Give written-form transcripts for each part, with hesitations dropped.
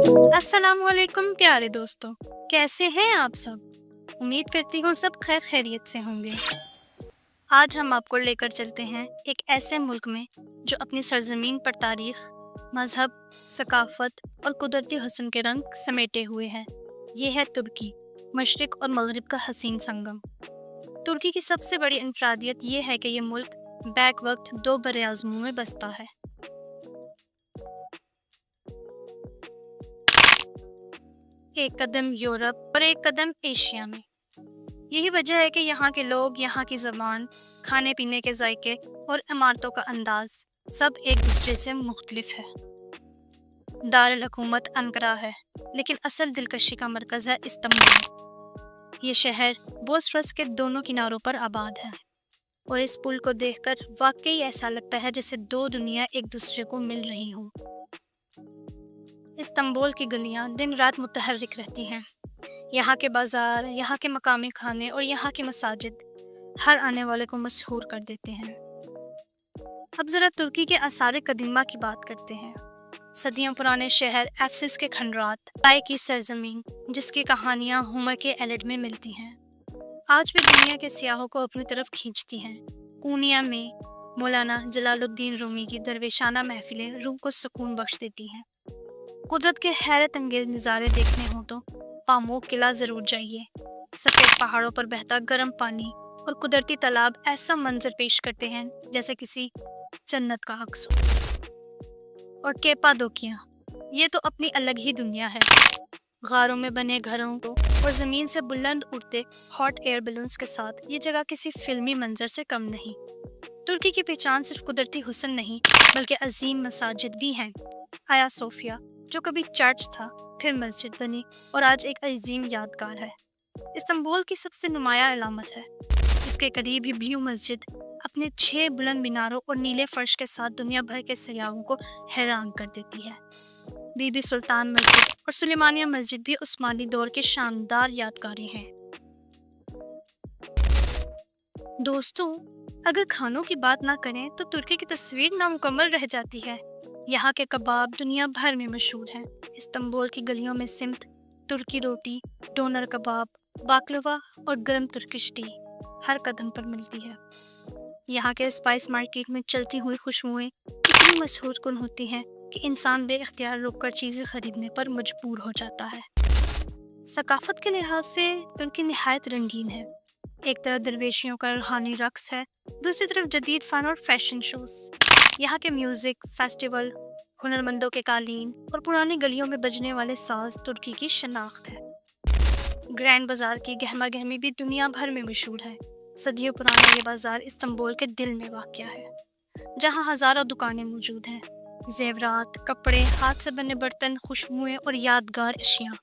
अस्सलामुअलैकुम प्यारे दोस्तों, कैसे हैं आप सब। उम्मीद करती हूँ सब खैर खैरियत से होंगे। आज हम आपको लेकर चलते हैं एक ऐसे मुल्क में जो अपनी सरजमीन पर तारीख, मजहब, सकाफत और कुदरती हुस्न के रंग समेटे हुए है। ये है तुर्की, मशरिक और मगरिब का हसीन संगम। तुर्की की सबसे बड़ी इनफरादियत ये है कि ये मुल्क बैक वक्त दो बरे-आज़मों में बसता है। एक कदम यूरोप और एक कदम एशिया में। यही वजह है कि यहाँ के लोग, यहाँ की ज़बान, खाने पीने के जायके और इमारतों का अंदाज सब एक दूसरे से मुख्तलिफ है। दारुल हुकूमत अंकारा है, लेकिन असल दिलकशी का मरकज़ है इस्तांबुल। ये शहर बोस्फोरस के दोनों किनारों पर आबाद है और इस पुल को देखकर वाकई ऐसा लगता है जैसे दो दुनिया एक दूसरे को मिल रही हों। इस्तांबुल की गलियां दिन रात मुतहर्रिक रहती हैं। यहाँ के बाजार, यहाँ के मकामी खाने और यहाँ की मसाजिद हर आने वाले को मशहूर कर देते हैं। अब ज़रा तुर्की के आसार कदीमा की बात करते हैं। सदियों पुराने शहर एफिसस के खंडरात, पाए की सरजमीन जिसकी कहानियाँ होमर के एलिड में मिलती हैं, आज भी दुनिया के सियाहों को अपनी तरफ खींचती हैं। कोनिया में मौलाना जलालुद्दीन रूमी की दरवेशाना महफिलें रूह को सुकून बख्श देती हैं। कुदरत के हैरत अंगेज नज़ारे देखने हों तो पामोक किला ज़रूर जाइए। सफ़ेद पहाड़ों पर बहता गर्म पानी और कुदरती तालाब ऐसा मंजर पेश करते हैं जैसे किसी जन्नत का अक्स हो। और केपाडोकिया, ये तो अपनी अलग ही दुनिया है। गारों में बने घरों को और ज़मीन से बुलंद उड़ते हॉट एयर बलून्स के साथ ये जगह किसी फिल्मी मंजर से कम नहीं। तुर्की की पहचान सिर्फ कुदरती हुस्न नहीं बल्कि अजीम मसाजिद भी हैं। आया सोफिया जो कभी चर्च था, फिर मस्जिद बनी और आज एक अजीम यादगार है। इस्तांबुल की सबसे नुमाया अलामत है। इसके करीब ही ब्लू मस्जिद अपने 6 बुलंद मीनारों और नीले फर्श के साथ दुनिया भर के सयाहों को हैरान कर देती है। बीबी सुल्तान मस्जिद और सुलेमानिया मस्जिद भी उस्मानी दौर के शानदार यादगारें हैं। दोस्तों, अगर खानों की बात ना करें तो तुर्की की तस्वीर नामुकम्मल रह जाती है। यहाँ के कबाब दुनिया भर में मशहूर हैं। इस्तांबुल की गलियों में सिमत, तुर्की रोटी, डोनर कबाब, बाकलवा और गर्म तुर्किश टी हर कदम पर मिलती है। यहाँ के स्पाइस मार्केट में चलती हुई खुशबुएं इतनी मशहूर कुन होती हैं कि इंसान बेइख्तियार रुककर चीज़ें खरीदने पर मजबूर हो जाता है। सकाफत के लिहाज से तुर्की निहायत रंगीन है। एक तरफ दरवेशियों का रूहानी रक्स है, दूसरी तरफ जदीद फ़न और फैशन शोज़। यहाँ के म्यूज़िक, फेस्टिवल, हुनरमंदों के कालीन और पुरानी गलियों में बजने वाले साज तुर्की की शनाख्त है। ग्रैंड बाजार की गहमा गहमी भी दुनिया भर में मशहूर है। सदियों पुराना ये बाजार इस्तांबुल के दिल में वाक़या है, जहाँ हज़ारों दुकानें मौजूद हैं। जेवरात, कपड़े, हाथ से बने बर्तन, खुशबुएं और यादगार अशियाँ।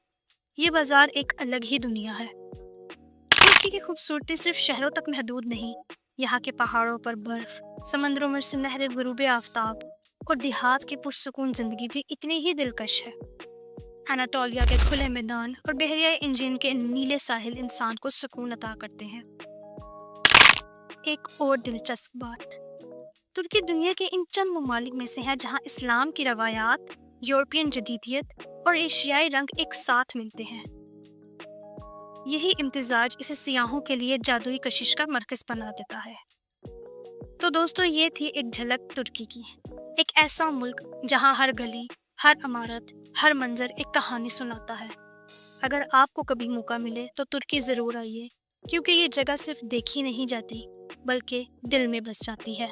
ये बाजार एक अलग ही दुनिया है। तुर्की की खूबसूरती सिर्फ शहरों तक महदूद नहीं, यहाँ के पहाड़ों पर बर्फ, समंदरों में सुनहरे गुरूब आफ्ताब और देहात की पुरसुकून जिंदगी भी इतनी ही दिलकश है। एनाटोलिया के खुले मैदान और बहरिया इंजन के नीले साहिल इंसान को सुकून अता करते हैं। एक और दिलचस्प बात, तुर्की दुनिया के इन चंद ममालिक में से है जहाँ इस्लाम की रवायात, यूरोपियन जदीदियत और एशियाई रंग एक साथ मिलते हैं। यही इम्तिजाज इसे सियाहों के लिए जादुई कशिश का मरकज बना देता है। तो दोस्तों, ये थी एक झलक तुर्की की। एक ऐसा मुल्क जहाँ हर गली, हर इमारत, हर मंजर एक कहानी सुनाता है। अगर आपको कभी मौका मिले तो तुर्की ज़रूर आइए, क्योंकि ये जगह सिर्फ देखी नहीं जाती बल्कि दिल में बस जाती है।